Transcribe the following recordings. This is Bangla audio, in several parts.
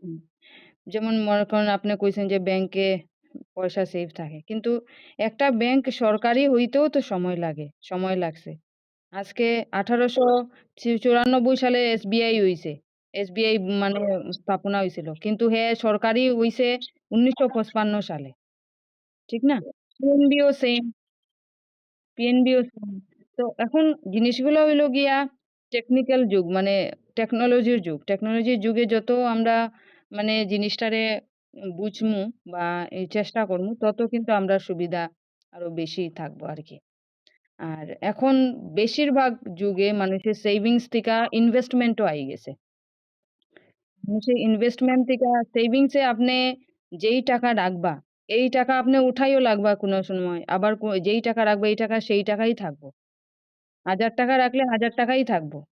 হুম। যেমন মনে করেন আপনি কইছেন যে ব্যাংকে পয়সা সেফ থাকে। কিন্তু একটা ব্যাংক সরকারি হইতেও তো সময় লাগে, সময় লাগছে। আজকে ১৮৯৪ সালে এসবিআই হইছে। এসবিআই মানে স্থাপনা হইছিল। কিন্তু সরকারি হইছে ১৯৫৫ সালে। ঠিক না? পিএনবিও সেইম, পিএনবিও সেইম। তো এখন জিনিসগুলো হইলো গিয়া টেকনিক্যাল যুগ মানে টেকনোলজির যুগ। টেকনোলজির যুগে যত আমরা মানে জিনিসটারে বুঝমু বা এই চেষ্টা করমু তত কিন্তু আমরা সুবিধা আরো বেশি থাকবো আরকি। আর এখন বেশিরভাগ যুগে মানুষের সেভিংস থেকে ইনভেস্টমেন্টও আই গেছে। মানুষের ইনভেস্টমেন্ট থেকে সেভিংস এ আপনি যেই টাকা রাখবা, এই টাকা আপনি উঠাইও লাগবা কোন সময়। আবার যেই টাকা রাখবা এই টাকা সেই টাকাই থাকবো। ৳১,০০০ রাখলে ৳১,০০০ থাকবো।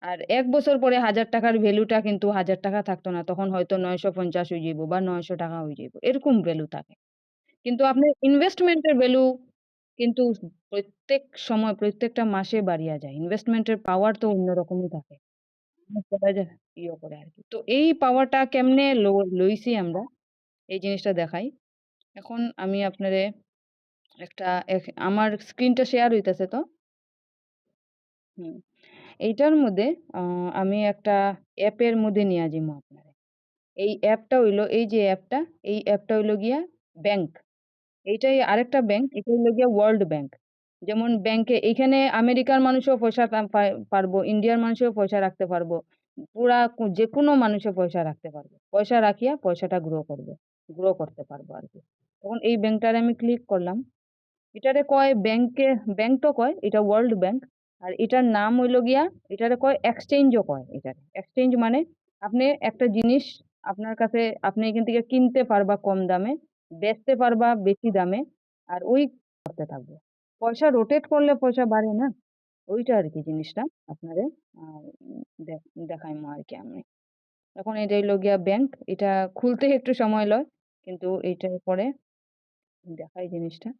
আর ১ বছর পরে ৳১,০০০ ভ্যালুটা কিন্তু ৳১,০০০ থাকতো না। তখন হয়তো ৯৫০ হয়ে যাইবো বা ৳৯০০ হয়ে যাইবো। এরকম ভ্যালু থাকে। কিন্তু আপনার ইনভেস্টমেন্ট এর ভ্যালু কিন্তু প্রত্যেক সময় প্রত্যেকটা মাসে বাড়িয়া যায়। ইনভেস্টমেন্ট এর পাওয়ার তো অন্যরকমই থাকে। করা যায় করে আরকি। তো এই পাওয়ারটা কেমনে লইছি আমরা এই জিনিসটা দেখাই। এখন আমি আপনারে একটা আমার স্ক্রিনটা শেয়ার হইতেছে তো? হুম। এইটার মধ্যে আ আমি একটা অ্যাপের মধ্যে নিয়া যাইমু আপনারে। এই অ্যাপটা হইলো এই যে অ্যাপটা, এই অ্যাপটা হইলো গিয়া ব্যাংক। এইটাই আরেকটা ব্যাংক, এটা হইলো গিয়া ওয়ার্ল্ড ব্যাংক। যেমন ব্যাংকে এইখানে আমেরিকার মানুষও পয়সা পারবো, ইন্ডিয়ার মানুষও পয়সা রাখতে পারবো। পুরা যেকোনো মানুষও পয়সা রাখতে পারবে। পয়সা রাখিয়া পয়সাটা গ্রো করবে। গ্রো করতে পারবো আরকি। তখন এই ব্যাংকটারে আমি ক্লিক করলাম। এটারে কয় ব্যাংক তো কয়, এটা ওয়ার্ল্ড ব্যাংক। আর এটার নাম হইলো গিয়া এটারে কয় এক্সচেঞ্জ ও কয় এটারে। এক্সচেঞ্জ মানে আপনি একটা জিনিস আপনার কাছে আপনি এখান থেকে কিনতে পারবা কম দামে, বেচতে পারবা বেশি দামে। আর ওই করতে থাকবে। পয়সা রোটেট করলে পয়সা বাড়ে না? ওইটা আরকি জিনিসটা আপনারে আ দেখ দেখাইমু আরকি আমি। এখন এটা হইলো গিয়া ব্যাংক। এটা খুলতে একটু সময় লয়। কিন্তু এইটার পরে দেখাই জিনিসটা।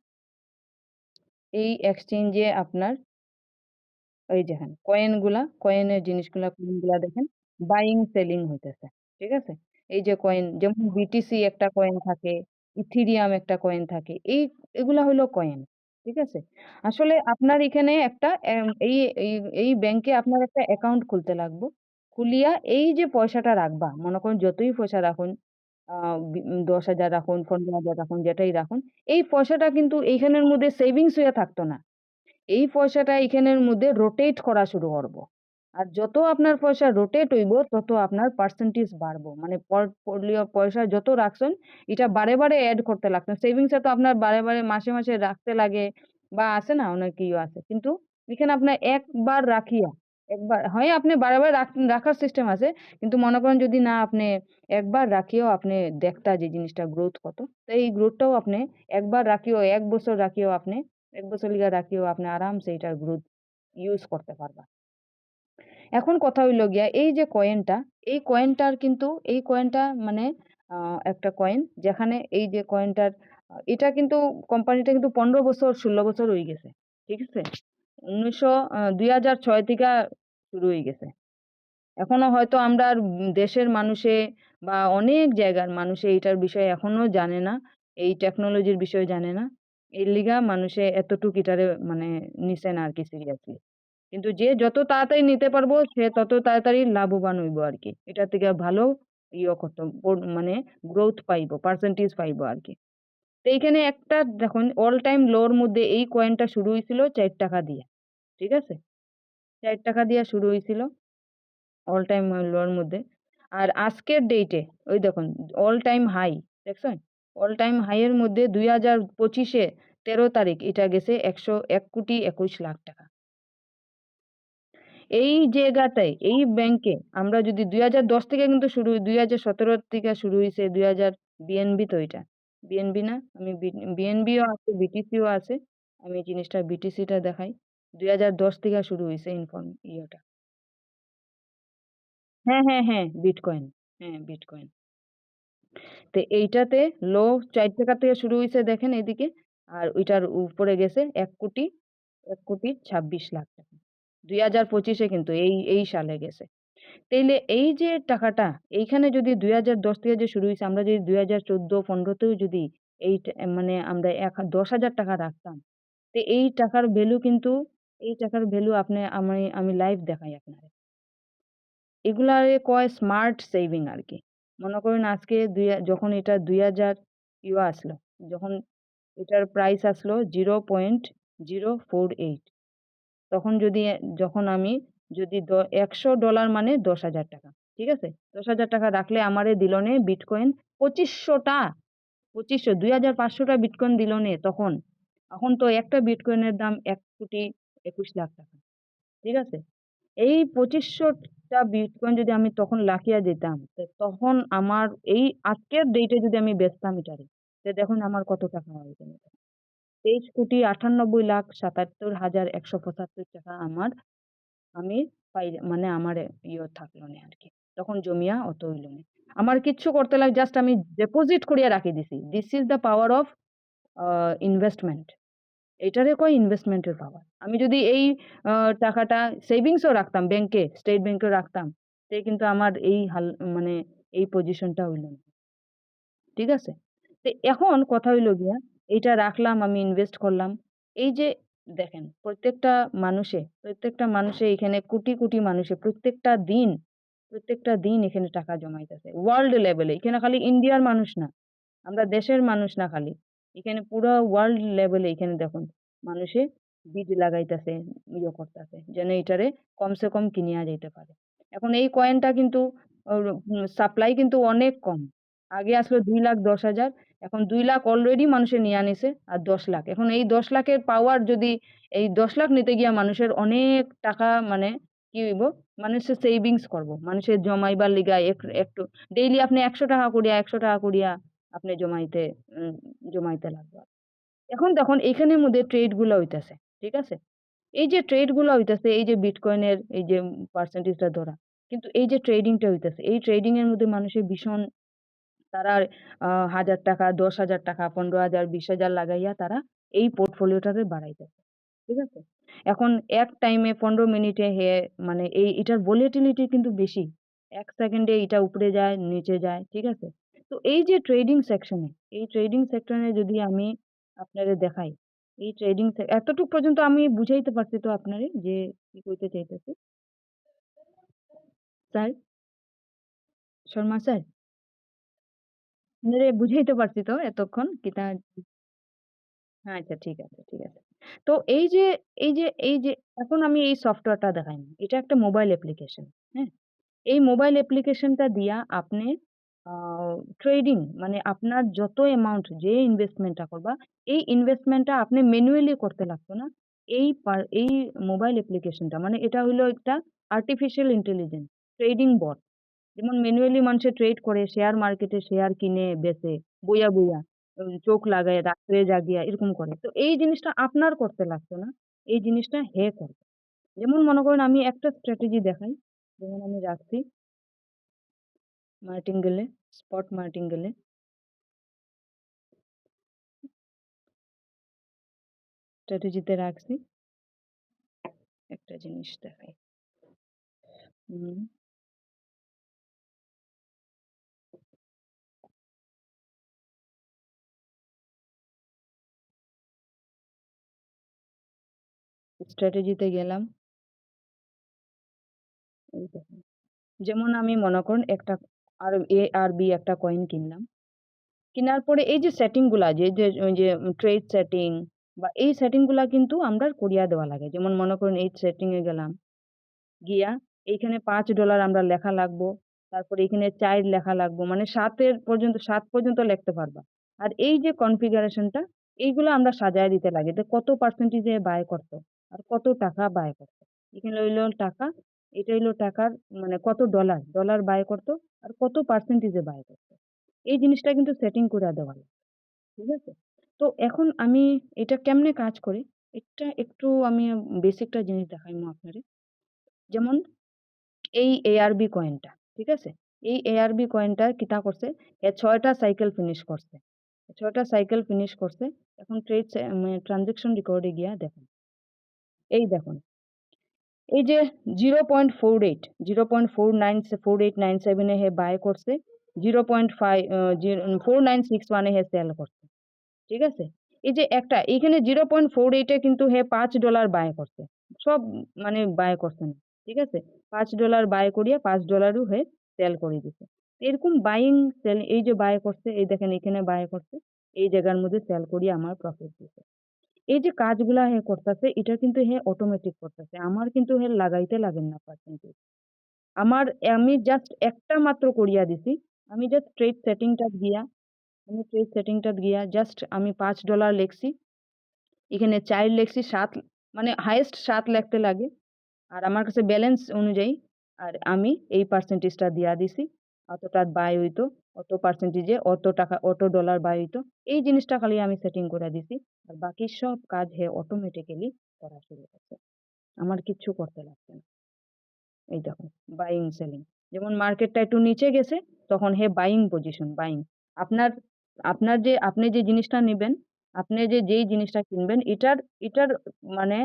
এই এক্সচেঞ্জ এ আপনার এই দেখেন কয়েনের জিনিসগুলা কয়েনগুলা দেখেন বাইং সেলিং হইতেছে। ঠিক আছে? এই যে কয়েন যেমন বিটিসি একটা কয়েন থাকে, ইথেরিয়াম একটা কয়েন থাকে। এগুলা হইলো কয়েন। ঠিক আছে? আসলে আপনার এখানে একটা এই ব্যাংকে আপনার একটা অ্যাকাউন্ট খুলতে লাগবো। খুলিয়া এই যে পয়সাটা রাখবা, মনে করেন যতই পয়সা রাখুন, আ ১০,০০০ রাখুন, ১৫,০০০ রাখুন, যেটাই রাখুন, এই পয়সাটা কিন্তু এইখানের মধ্যে সেভিংস হইয়া থাকতো না। এই পয়সাটা এখানের মধ্যে রোটেট করা শুরু করব। আর যত আপনার পয়সা রোটেট হইব তত আপনার পার্সেন্টেজ বাড়বো। মানে পোর্টফোলিও পয়সা যত রাখছেন এটা বারে, বারে এড করতে লাগতেন। সেভিংস এ তো আপনার বারে, বারে মাসে, মাসে রাখতে লাগে বা আছে না অনেক ইয়ে আছে। কিন্তু এখানে আপনার একবার রাখিয়া একবার হয় আপনি বারে, বারে রাখার সিস্টেম আছে। কিন্তু মনে করেন যদি না আপনি একবার রাখিয়াও আপনি যে জিনিসটা গ্রোথ কত। তো এই গ্রোথটাও আপনি একবার রাখিয়াও ১ বছর রাখিয়াও আপনি ১ বছর লিগা রাখিও আপনি আরামসে এটার গ্রোথ ইউজ করতে পারবা। এখন কথা হইলো গিয়া এই যে কয়েনটা, এই কয়েনটা মানে আ একটা কয়েন যেখানে এই যে কয়েনটার এটা কিন্তু কোম্পানিটা কিন্তু ১৫ বছর ১৬ বছর হয়ে গেছে। ঠিক আছে? ২০০৬ থেকে শুরু হয়ে গেছে। এখনো হয়তো আমরা আর দেশের মানুষে বা অনেক জায়গার মানুষে এইটার বিষয়ে এখনো জানে না। এই টেকনোলজির বিষয়ে জানে না। এর লিগা মানুষে এতটুক এটারে মানে নিছে না আরকি সিরিয়াসলি। কিন্তু যে যত তাড়াতাড়ি নিতে পারবো সে তত তাড়াতাড়ি লাভবান হইবো আরকি। এটার থেকে ভালো করত মানে গ্রোথ পাইবো, পার্সেন্টেজ পাইবো আরকি। তো এইখানে একটা দেখুন অল টাইম লো এর মধ্যে এই কয়েনটা শুরু হইছিল ৳৪ দিয়ে। ঠিক আছে? ৳৪ দিয়া শুরু হইছিল। অল টাইম লো এর মধ্যে। আর আজকের ডেটে ওই দেখুন অল টাইম হাই দেখছেন? অল টাইম হাই এর মধ্যে ২০২৫ এ ১৩ তারিখ এটা গেছে ১,২১,২১,০০,০০০ টাকা। এই জায়গাটায় এই ব্যাংকে আমরা যদি ২০১০ থেকে কিন্তু ২০১৭ থেকে শুরু হইছে ২০০০ বিএনবি তো এটা। বিএনবি না? আমি বিএনবিও আছে, বিটিসিও আছে। আমি জিনিসটা বিটিসিটা দেখাই। ২০১০ থেকে শুরু হইছে ইয়েটা। হ্যাঁ, হ্যাঁ, হ্যাঁ, বিটকয়েন। হ্যাঁ, বিটকয়েন। তো এইটাতে লো ৳৪ থেকে শুরু হইছে দেখেন এদিকে। আর ওইটার উপরে গেছে ১,২৬,২৬,০০,০০০ টাকা। ২০২৫ এ কিন্তু এই সালে গেছে। তাইলে এই যে টাকাটা এইখানে যদি ২০১০ থেকে যে শুরু হইছে আমরা যদি ২০১৪-১৫ তেও যদি মানে আমরা ১০,০০০ টাকা রাখতাম, তো এই টাকার ভ্যালু আমি লাইভ দেখাই আপনারে। এগুলারে কয় স্মার্ট সেভিং আরকি। মনে করেন আজকে যখন এটা ২০০০ আসলো, যখন এটার প্রাইস আসলো 0.048, তখন যখন আমি যদি $১০০ মানে ৳১০,০০০, ঠিক আছে? ৳১০,০০০ রাখলে আমারে দিলনে বিটকয়েন ২৫০০ টা। ২৫০০ ২৫০০ টা বিটকয়েন দিলনে তখন। এখন তো একটা বিটকয়েনের দাম ৳১,২১,০০,০০০, ঠিক আছে? এই ২৫০০ টা বিটকয়েন যদি আমি তখন লাকিয়া যেতাম, তো তখন আমার এই আজকের ডেটে যদি আমি বেচতাম এটারে, তো দেখুন আমার কত টাকা হইতো। ২৩,৯৭,৭৭,১৭৫ আমি মানে আমার থাকলো না আরকি। তখন জমিয়া অত হইল না। আমার কিচ্ছু করতে জাস্ট আমি ডিপোজিট করিয়া রাখি দিছি। This is the power of a investment. এটারে কয় ইনভেস্টমেন্টের পাওয়ার। আমি যদি এই আ টাকাটা সেভিংস ও রাখতাম ব্যাংকে, স্টেট ব্যাংকে রাখতাম, তে কিন্তু আমার মানে এই পজিশনটা হইল না। ঠিক আছে? তো এখন কথা হইল গিয়া, এইটা রাখলাম, আমি ইনভেস্ট করলাম। এই যে দেখেন প্রত্যেকটা মানুষে এখানে কোটি, কোটি মানুষে প্রত্যেকটা দিন এখানে টাকা জমাইতেছে। ওয়ার্লড লেভেলে। এখানে খালি ইন্ডিয়ার মানুষ না। আমরা দেশের মানুষ না খালি। এখানে পুরা ওয়ার্লড লেভেলে এখানে দেখুন মানুষে বীজ লাগাইতেছে, করতেছে। যেন এটারে কমসে কম কিনিয়া যাইতে পারে। এখন এই কয়েনটা কিন্তু সাপ্লাই কিন্তু অনেক কম। আগে আসলো ২,১০,০০০, এখন ২,০০,০০০ অলরেডি মানুষে নিয়া নিছে আর ১০,০০,০০০। এখন এই ১০,০০,০০০ এর পাওয়ার যদি এই ১০,০০,০০০ নিতে গিয়া মানুষের অনেক টাকা মানে কি হইব? মানুষে সেভিংস করব। মানুষের জমাইবার লিগা একটু ডেইলি আপনি ৳১০০ করিয়া আপনি উম জমাইতে লাগবে। এখন দেখুন এখানের মধ্যে ট্রেড গুলা হইতাছে। ঠিক আছে? এই যে ট্রেড গুলা হইতাছে, এই যে বিটকয়েনের এই যে পার্সেন্টেজটা ধরা। কিন্তু এই যে ট্রেডিং টা হইতাছে, এই ট্রেডিং এর মধ্যে মানুষের ভীষণ তারা ৳১,০০০, ৳১০,০০০, ১৫,০০০, ২০,০০০ লাগাইয়া তারা এই পোর্টফোলিওটাকে বাড়াইতেছে। ঠিক আছে? এখন এক টাইমে ১৫ মিনিটে মানে এটার ভলাটিলিটি কিন্তু বেশি। ১ সেকেন্ডে এটা উপরে যায়, নিচে যায়। ঠিক আছে? তো এই যে এই ট্রেডিং সেকশনে যদি আমি আপনারে দেখাই, এই এতটুক পর্যন্ত আমি বুঝাইতে পারছি তো আপনারে যে কি কইতে চাইতেছি। স্যার, শর্মা স্যার, আপনারে বুঝাইতে পারছি তো এতক্ষণ কিতা। আচ্ছা, ঠিক আছে, ঠিক আছে। তো এই যে এখন আমি এই সফটওয়্যারটা দেখাইলাম। এটা একটা মোবাইল অ্যাপ্লিকেশন। হ্যাঁ? এই মোবাইল অ্যাপ্লিকেশনটা দিয়া আপনি আ ট্রেডিং মানে আপনার যত অ্যামাউন্ট যে ইনভেস্টমেন্টটা করবা, এই ইনভেস্টমেন্টটা আপনি ম্যানুয়ালি করতে লাগতো না। এই মোবাইল অ্যাপ্লিকেশনটা মানে এটা হইলো একটা আর্টিফিশিয়াল ইন্টেলিজেন্স ট্রেডিং বট। যেমন ম্যানুয়ালি মানুষে ট্রেড করে শেয়ার মার্কেটে শেয়ার কিনে বেচে বইয়া। চোখ লাগায় রাত্রে জাগিয়া এরকম করে। তো এই জিনিসটা আপনার করতে লাগতো না। এই জিনিসটা করে। যেমন মনে করেন আমি একটা স্ট্র্যাটেজি দেখাই। যেমন আমি রাখছি মার্টিনগেলে, স্পট মার্টিনগেলে স্ট্র্যাটেজিতে রাখছি। একটা জিনিস দেখাই। হুম, স্ট্র্যাটেজিতে গেলাম। এই দেখুন। যেমন আমি মনে করেন একটা ARB একটা কয়েন কিনলাম। কিনার পরে এই যে সেটিং গুলা যে ওই যে ট্রেড সেটিং বা এই সেটিং গুলা কিন্তু আমরা করিয়া দেওয়া লাগে। যেমন মনে করেন এই সেটিং এ গেলাম। গিয়া এইখানে $৫ আমরা লেখা লাগবো। তারপরে এখানে ৪ লেখা লাগবো। মানে ৭ পর্যন্ত লিখতে পারবা। আর এই যে কনফিগারেশনটা এইগুলা আমরা সাজায় দিতে লাগে। যে কত পার্সেন্টেজ এ বায় করতো আর কত টাকা বায় করতো। এখানে হইলো টাকা, এটা হইলো টাকার মানে কত ডলার বায় করতো আর কত পার্সেন্টেজ এ বায় করতো। এই জিনিসটা কিন্তু সেটিং কইরা দেওয়া লাগে। ঠিক আছে? তো এখন আমি এটা কেমনে কাজ করে, এটা একটু আমি বেসিকটা জিনিস দেখাইমু আপনারে। যেমন এই ARB কয়েনটা, ঠিক আছে? এই ARB কয়েনটা কিতা করছে, ৬ টা সাইকেল ফিনিশ করছে। ৬ টা সাইকেল ফিনিশ করছে। এখন ট্রান্সেকশন রেকর্ড এ গিয়া দেখুন। এই দেখুন। এই যে 0.48 0.494897 এ হে বাই করছে, 0.5 4961 এ হে সেল করছে। ঠিক আছে? এই যে একটা এইখানে 0.48 এ কিন্তু হে $5 বাই করছে। সব মানে বাই করছে না। ঠিক আছে? $5 বাই করিয়া $5 ও হে সেল করে দিছে। এরকম বাইং সেল এই যে বাই করছে, এই দেখেন এখানে বাই করছে। এই জায়গার মধ্যে সেল করিয়া আমার প্রফিট দিছে। এই যে কাজগুলা হে করতেছে এটা কিন্তু হে অটোমেটিক করতেছে। আমার কিন্তু হে লাগাইতে লাগে না পার্সেন্টেজ। আমার আমি জাস্ট একটা মাত্র করিয়া দিছি। আমি জাস্ট ট্রেড সেটিং টা গিয়া জাস্ট আমি $5 লিখছি। এখানে চাইল্ড লিখছি 7 মানে হাইয়েস্ট 7 লিখতে লাগে। আর আমার কাছে ব্যালেন্স অনুযায়ী আর আমি এই পার্সেন্টেজটা দিয়া দিছি। অতটা বাই হইতো, অত পার্সেন্টেজে অত টাকা অত ডলার বাই হইতো। এই জিনিসটা খালি আমি সেটিং করে দিছি। আর বাকি সব কাজ হে অটোমেটিক্যালি করা শুরু করছে। আমার কিচ্ছু করতে লাগছে না। এই দেখুন বাইং সেলিং। যেমন মার্কেটটা একটু নিচে গেছে তখন হে বাইং পজিশন বাইং। আপনার আপনার যে আপনি যে জিনিসটা নিবেন, আপনি যে যেই জিনিসটা কিনবেন এটার এটার মানে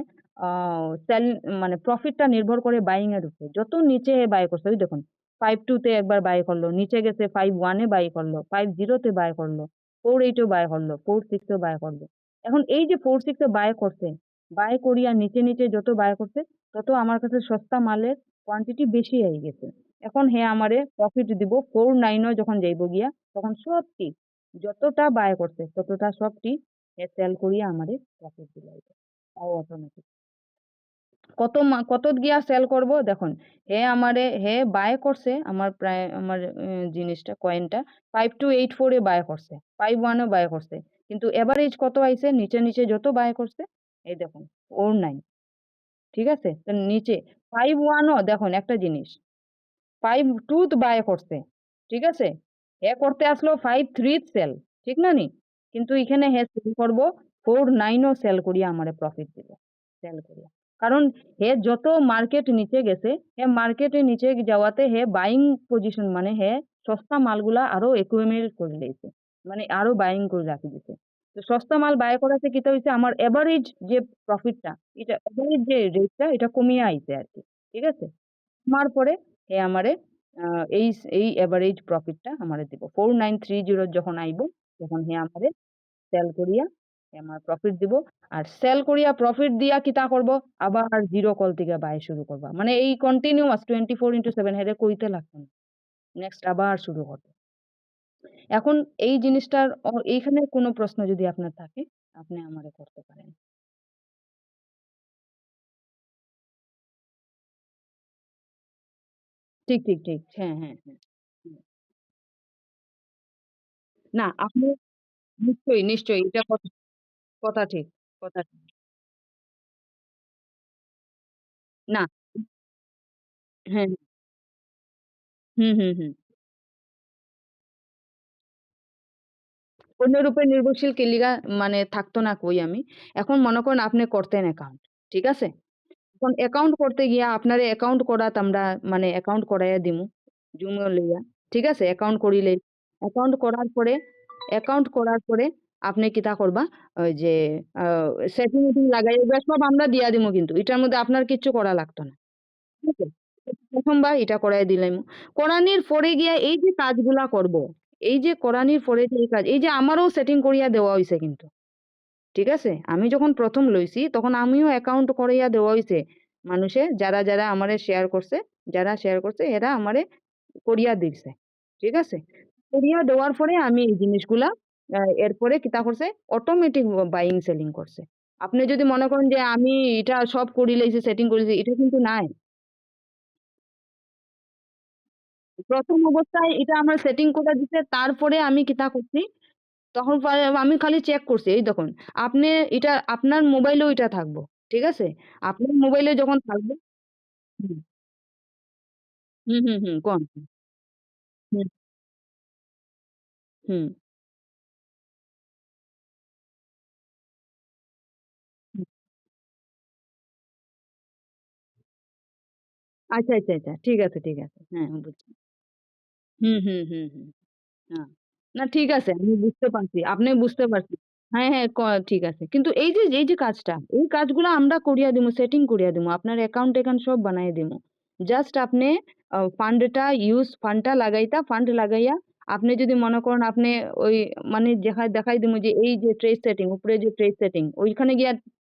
সেল মানে প্রফিটটা নির্ভর করে বাইং এর উপরে। যত নিচে বাই করছে ওই দেখুন 52 তে একবার বাই করলো, নিচে গেছে 51 এ বাই করলো, 50 তে বাই করলো, 48 এও বাই করলো, 46 এও বাই করলো। এখন এই যে 46 এ বাই করছে, বাই করিয়া নিচে যত বাই করছে তত আমার কাছে সস্তা মালের কোয়ান্টিটি বেশি হয়ে গেছে। এখন হে আমারে প্রফিট দিব 49 ও যখন যাইব গিয়া তখন সবটি যতটা বায় করছে ততটা সবটি হে সেল করিয়া আমারে প্রফিট দিলাইব। তাও অটোমেটিক। কত গিয়া সেল করব দেখুন। হে বায় করছে আমার প্রায় আমার জিনিসটা কয়েনটা 5284 এ বায় করছে। 51 এও বায় করছে। কিন্তু এভারেজ কত আইছে নিচে যত বায় করছে এই দেখুন 49 ঠিক আছে? তো নিচে 51 ও দেখুন একটা জিনিস 52 তে বায় করছে। ঠিক আছে? হে করতে আসলো 53 সেল। ঠিক না নি? কিন্তু এখানে হে সেল করব 49 ও সেল করিয়া আমারে প্রফিট দিবে। সেল করিয়া। কারণ হে যত মার্কেট নিচে গেছে, হে মার্কেটে নিচে যাওয়াতে হে বাইং পজিশন মানে হে সস্তা মালগুলা আরো accumulate করে লইছে। মানে আরো বাইং করে রাখি দিছে। তো সস্তা মাল বায় করাতে কিটা হইছে আমার এভারেজ যে প্রফিটটা এটা এভারেজ যে রেটটা এটা কমিয়ে আইছে আরকি। ঠিক আছে? কমার পরে হে আমারে আ এই এই এভারেজ প্রফিটটা আমারে দিব। 4930 যখন আইব তখন হে আমারে সেল করিয়া হে আমার প্রফিট দিব। আর সেল করিয়া প্রফিট দিয়া কিতা করব? আবার 0 কল থেকে বাই শুরু করবা। মানে এই কন্টিনিউয়াস 24/7 হেরে কইতে লাগতো না। নেক্সট আবার শুরু করব। এখন এই জিনিসটার এইখানে কোনো প্রশ্ন যদি আপনার থাকে আপনি আমারে করতে পারেন। ঠিক। হ্যাঁ। হুম। না আপনি নিশ্চয়ই এটা কথা ঠিক। কথা ঠিক। না হ্যাঁ, হুম। অন্যের উপরে নির্ভরশীল কি লিগা মানে থাকতো না কই আমি। এখন মনে করেন আপনি করতেন অ্যাকাউন্ট। ঠিক আছে? এখন অ্যাকাউন্ট করতে গিয়া আপনারে অ্যাকাউন্ট করাত আমরা মানে অ্যাকাউন্ট করাইয়া দিমু। জুম লইয়া। ঠিক আছে? অ্যাকাউন্ট করার পরে আপনি কিটা করবা ওই যে আ সেটিং মেটিং লাগাইয়া এগুলা সব আমরা দিয়া দিমু কিন্তু। এটার মধ্যে আপনার কিচ্ছু করা লাগতো না। ঠিক আছে? ১ম বার এটা করায় দিলাম। করানির পরে গিয়া এই যে কাজগুলা করব, এই যে করানির পরে যে এই কাজ, এই যে আমারও সেটিং করিয়া দেওয়া হইছে কিন্তু। ঠিক আছে? আমি যখন ১ম লইছি তখন আমিও অ্যাকাউন্ট করাইয়া দেওয়া হইছে। মানুষে যারা আমারে শেয়ার করছে, যারা শেয়ার করছে এরা আমারে করিয়া দিছে। ঠিক আছে? করিয়া দেওয়ার পরে আমি এই জিনিসগুলা এরপরে কিতা করছে অটোমেটিক বাইং সেলিং করছে। আপনি যদি মনে করেন যে আমি এটা সব করি লাইছি, সেটিং করেছি, এটা কিন্তু নাই। ১ম অবস্থায় এটা আমার সেটিং করে দিছে। তারপরে আমি কিতা করছি, তখন পরে আমি খালি চেক করছি। এই দেখুন, আপনি এটা আপনার মোবাইলেও এটা থাকবো। ঠিক আছে? আপনার মোবাইলে যখন থাকবে হুম, হুম। কোন? হুম, হুম, হুম। আচ্ছা। ঠিক আছে। হ্যাঁ, বুঝছি। হুম। হ্যাঁ। না ঠিক আছে। আমি বুঝতে পারছি। আপনি বুঝতে পারছি। হ্যাঁ, হ্যাঁ, ঠিক আছে। কিন্তু এই যে কাজটা, এই কাজগুলা আমরা করিয়া দিমু, সেটিং করিয়া দিমু। আপনার অ্যাকাউন্ট-ট্যাকাউন্ট সব বানাইয়া দিমু। জাস্ট আপনি ফান্ডটা লাগাইতা, ফান্ড লাগাইয়া আপনি যদি মনে করেন আপনি ওই মানে দেখাই দিমু যে এই যে ট্রেড সেটিং, উপরে যে ট্রেড সেটিং ওইখানে গিয়া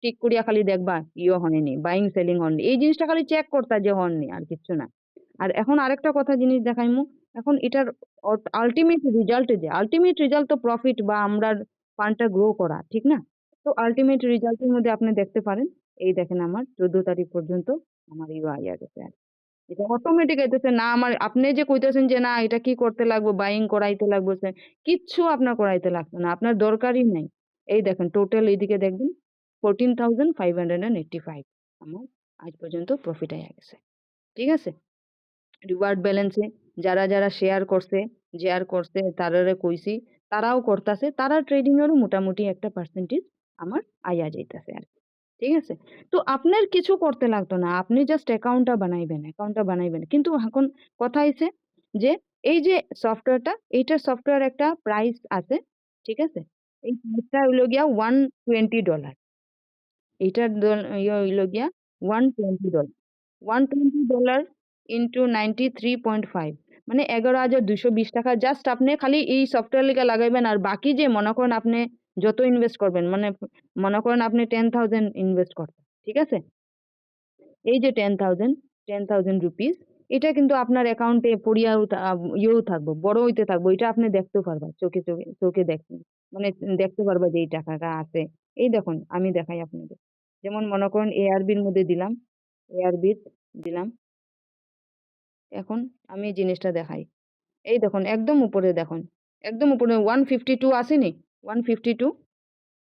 টিক করিয়া খালি দেখবা হয়নি, বাইং সেলিং হননি। এই জিনিসটা খালি চেক করতা যে হননি আর কিচ্ছু না। আর এখন আরেকটা কথা জিনিস দেখাইমু। এখন এটার আল্টিমেট রেজাল্ট তো প্রফিট বা আমরার ফান্ডটা গ্রো করা, ঠিক না? তো আল্টিমেট রেজাল্ট এর মধ্যে আপনি দেখতে পারেন, এই দেখেন আমার ১৪ তারিখ পর্যন্ত আমার আইয়া গেছে আরকি। এটা অটোমেটিক আইতেছে না আমার আপনি যে কইতেছেন যে না এটা কি করতে লাগবো, বাইং করাইতে লাগবো কিচ্ছু আপনার করাইতে লাগবে না। আপনার দরকারই নাই। এই দেখেন টোটাল এইদিকে দেখবেন 14,585 আমার আজ পর্যন্ত প্রফিট আইয়া গেছে। ঠিক আছে? রিওয়ার্ড ব্যালেন্সে যারা শেয়ার করছে তারারে কইছি, তারাও করতাছে। তারা ট্রেডিং এরও মোটামুটি একটা পার্সেন্টেজ আমার আইয়া যাইতাছে আরকি। ঠিক আছে? তো আপনার কিছু করতে লাগতো না। আপনি জাস্ট অ্যাকাউন্টটা বানাইবেন। কিন্তু এখন কথা হইছে যে এই যে সফটওয়্যারটা, এইটার সফটওয়্যার একটা প্রাইস আছে। ঠিক আছে? এই প্রাইসটা হইলো গিয়া $120 এইটার হইলো গিয়া $120 $120 ইন্টু 93.5 মানে ৳১১,২২০ জাস্ট আপনি খালি এই সফটওয়্যার লিগা লাগাইবেন আর বাকি যে মনে করেন আপনি যত ইনভেস্ট করবেন মানে মনে করেন আপনি 10,000 ইনভেস্ট করছেন। ঠিক আছে? এই যে 10,000 রুপিস এটা কিন্তু আপনার অ্যাকাউন্টে পড়িয়াও ইয়েও থাকবো, বড় হইতে থাকবো। এটা আপনি দেখতেও পারবা। চোখে দেখতে মানে দেখতে পারবা যে এই টাকাটা আছে। এই দেখুন আমি দেখাই আপনাকে। যেমন মনে করেন ARB র মধ্যে দিলাম। ARB দিলাম। এখন আমি এই জিনিসটা দেখাই। এই দেখুন একদম উপরে দেখুন। একদম উপরে 152 আসেনি? 152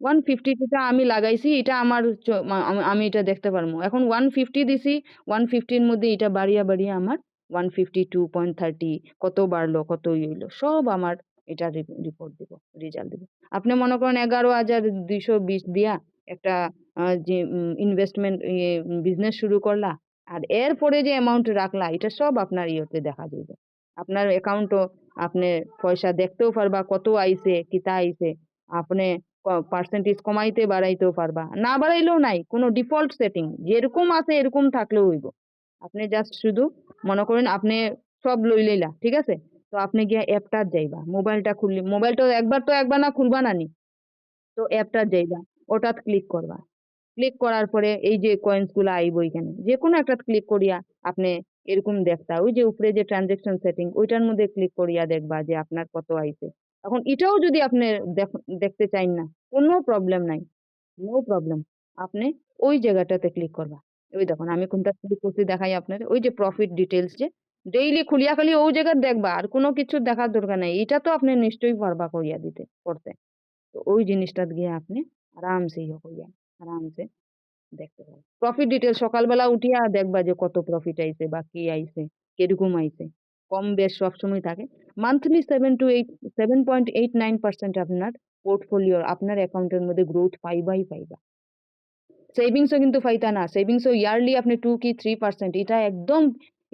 152 টা আমি লাগাইছি। এটা আমার চ মা আমি আমি এটা দেখতে পারমু। এখন 150 দিছি, 150 র মধ্যে এটা বাড়িয়া আমার 152.30 কত বাড়লো, কত হইলো সব আমার এটা রিপোর্ট দিব, রেজাল্ট দিব। আপনি মনে করেন 11,220 দিয়া একটা যে ইনভেস্টমেন্ট বিজনেস শুরু করলা। আর এরপরে যে অ্যামাউন্ট রাখলা এটা সব আপনার ইয়েতে দেখা যাইবে। আপনার অ্যাকাউন্টও আপনি পয়সা দেখতেও পারবা কত আইছে, কিতা আইছে। আপনি পার্সেন্টেজ কমাইতে বাড়াইতেও পারবা। না বাড়াইলেও নাই। কোন ডিফল্ট সেটিং যেরকম আছে এরকম থাকলেও হইব। আপনি জাস্ট শুধু মনে করেন আপনি সব লইলা, ঠিক আছে? তো আপনি গিয়া অ্যাপটার যাইবা। মোবাইলটা খুললি মোবাইলটা একবার না খুলবা না নি? তো অ্যাপটার যাইবা। ওটাত ক্লিক করবা। ক্লিক করার পরে এই যে কয়েন্স গুলা আইবো এখানে। যেকোনো একটাতে ক্লিক করিয়া আপনি এরকম দেখতা। ওই যে উপরে যে ট্রান্সেকশন সেটিং ওইটার মধ্যে ক্লিক করিয়া দেখবা যে আপনার কত আইছে। এখন এটাও যদি আপনি দেখতে চাইন না, কোনো প্রবলেম নাই। No problem. আপনি ওই জায়গাটাতে ক্লিক করবা। ওই দেখুন আমি কোনটা ক্লিক করছি দেখাই আপনারে। ওই যে প্রফিট ডিটেইলস যে ডেইলি খুলিয়া খালি ওই জায়গায় দেখবা। আর কোনো কিছু দেখার দরকার নাই। এটা তো আপনি নিশ্চয়ই পারবা করিয়া করতে। তো ওই জিনিসটাতে গিয়ে আপনি আরামসে করিয়া আরামসে দেখতে পারো। প্রফিট ডিটেইলস সকালবেলা উঠিয়া দেখবা যে কত প্রফিট আইছে বা কি আইছে, কিরকম আইছে। কম বেশ সবসময় থাকে। মান্থলি 7.89% আপনার পোর্টফোলিওর আপনার অ্যাকাউন্টের মধ্যে গ্রোথ পাইবাই। সেভিংসও কিন্তু ফাইতা না। সেভিংসও ইয়ারলি আপনি 2 কি 3% এটা একদম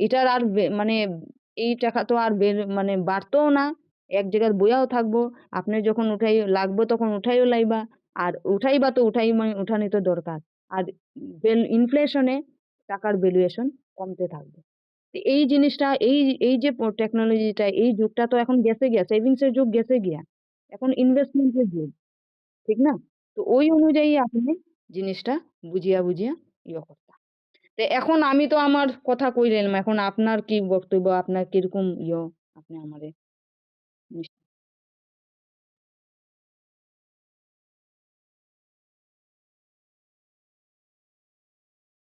এটার আর মানে এই টাকা তো আর মানে বাড়তও না। এক জায়গায় বইয়াও থাকবো। আপনি যখন লাগবো তখন উঠাইও লাইবা। আর উঠাইবা তো উঠানি তো দরকার। আর ইনফ্লেশনে টাকার ভ্যালুয়েশন কমতে থাকবে। তো এই জিনিসটা এই যে টেকনোলজিটা এই যুগটা তো এখন গেছে গিয়া। সেভিংস এর যুগ গেছে গিয়া। এখন ইনভেস্টমেন্ট এর যুগ। ঠিক না? তো ওই অনুযায়ী আপনি জিনিসটা বুঝিয়া করতা। তো এখন আমি তো আমার কথা কইলাম। এখন আপনার কি বক্তব্য? আপনার কিরকম আপনি আমারে